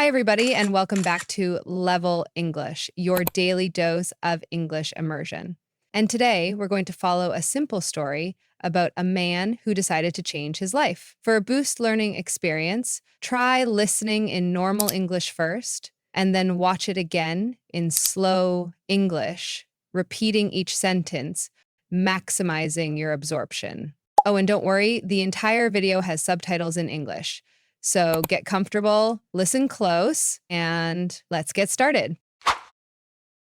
Hi, everybody, and welcome back to Level English, your daily dose of English immersion. And today we're going to follow a simple story about a man who decided to change his life. For a boost learning experience, try listening in normal English first, and then watch it again in slow English, repeating each sentence, maximizing your absorption. Oh, and don't worry, the entire video has subtitles in English. So get comfortable, listen close, and let's get started.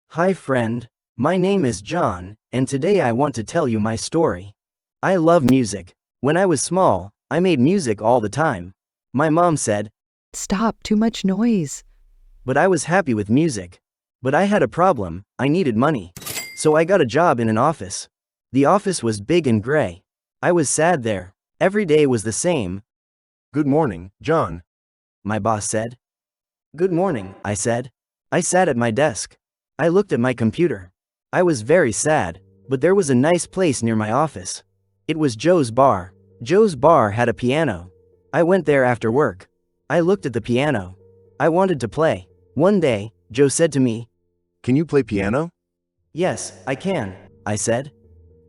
Hi friend, my name is John, and today I want to tell you my story. I love music. When I was small, I made music all the time. My mom said, "Stop, too much noise." but I was happy with music. But I had a problem, I needed money. So I got a job in an office. The office was big and gray. I was sad there. Every day was the same. Good morning, John. My boss said. Good morning, I said. I sat at my desk. I looked at my computer. I was very sad, but there was a nice place near my office. It was Joe's bar. Joe's bar had a piano. I went there after work. I looked at the piano. I wanted to play. One day, Joe said to me, Can you play piano? Yes, I can, I said.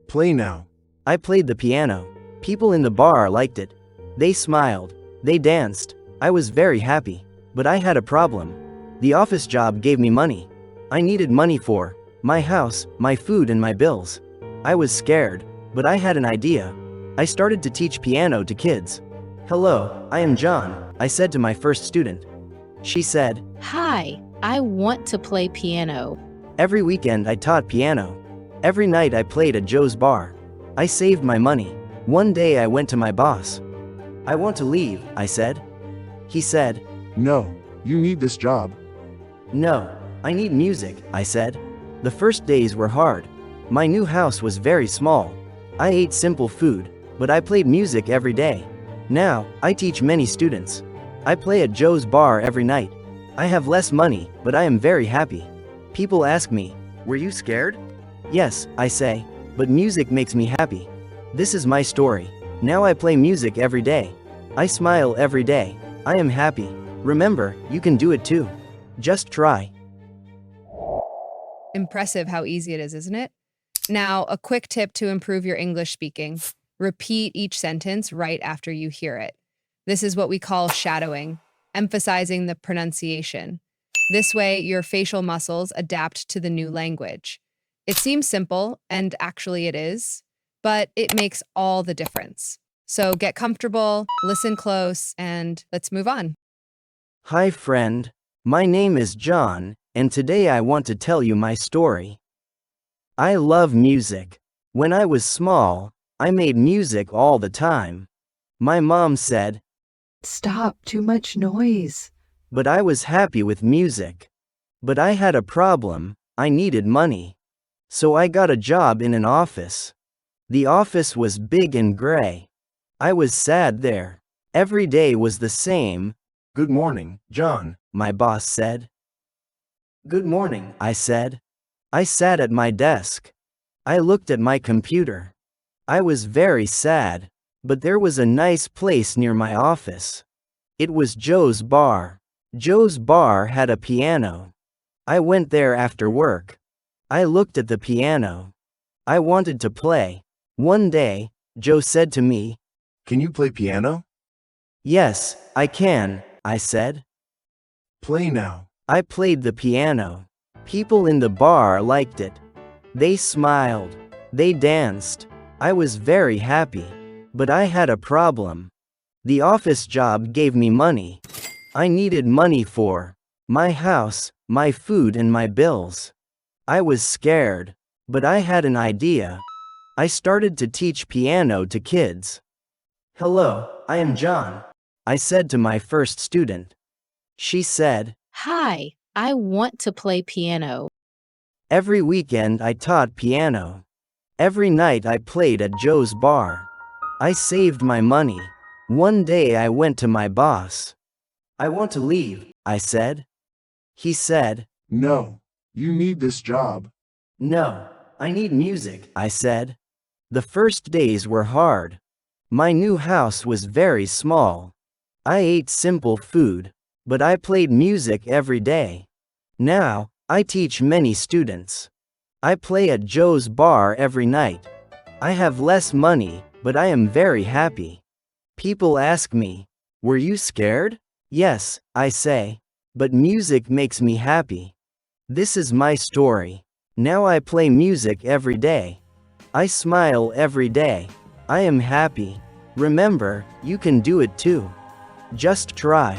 Play now. I played the piano. People in the bar liked it. They smiled. They danced. I was very happy. But I had a problem. The office job gave me money. I needed money for my house, my food, and my bills. I was scared, but I had an idea. I started to teach piano to kids. Hello, I am John, I said to my first student. She said, Hi, I want to play piano. Every weekend I taught piano. Every night I played at Joe's bar. I saved my money. One day I went to my boss. I want to leave, I said. He said, No, you need this job. No, I need music, I said. The first days were hard. My new house was very small. I ate simple food, but I played music every day. Now, I teach many students. I play at Joe's bar every night. I have less money, but I am very happy. People ask me, Were you scared? Yes, I say, but music makes me happy. This is my story. Now I play music every day. I smile every day. I am happy. Remember, you can do it too. Just try. Impressive how easy it is, isn't it? Now, a quick tip to improve your English speaking. Repeat each sentence right after you hear it. This is what we call shadowing, emphasizing the pronunciation. This way, your facial muscles adapt to the new language. It seems simple, and actually it is, but it makes all the difference. So get comfortable, listen close, and let's move on. Hi friend, my name is John, and today I want to tell you my story. I love music. When I was small, I made music all the time. My mom said, "Stop, too much noise." but I was happy with music. But I had a problem, I needed money. So I got a job in an office. The office was big and gray. I was sad there. Every day was the same. Good morning, John. My boss said. Good morning, I said. I sat at my desk. I looked at my computer. I was very sad, but there was a nice place near my office. It was Joe's bar. Joe's bar had a piano. I went there after work. I looked at the piano. I wanted to play. One day, Joe said to me, Can you play piano? Yes, I can, I said. Play now. I played the piano. People in the bar liked it. They smiled. They danced. I was very happy. But I had a problem. The office job gave me money. I needed money for my house, my food, and my bills. I was scared, but I had an idea. I started to teach piano to kids. Hello, I am John, I said to my first student. She said, Hi, I want to play piano. Every weekend I taught piano. Every night I played at Joe's bar. I saved my money. One day I went to my boss. I want to leave, I said. He said, No, you need this job. No, I need music, I said. The first days were hard. My new house was very small. I ate simple food, but I played music every day. Now, I teach many students. I play at Joe's bar every night. I have less money, but I am very happy. People ask me, "Were you scared?" Yes, I say. But music makes me happy. This is my story. Now I play music every day. I smile every day. I am happy. Remember, you can do it too. Just try.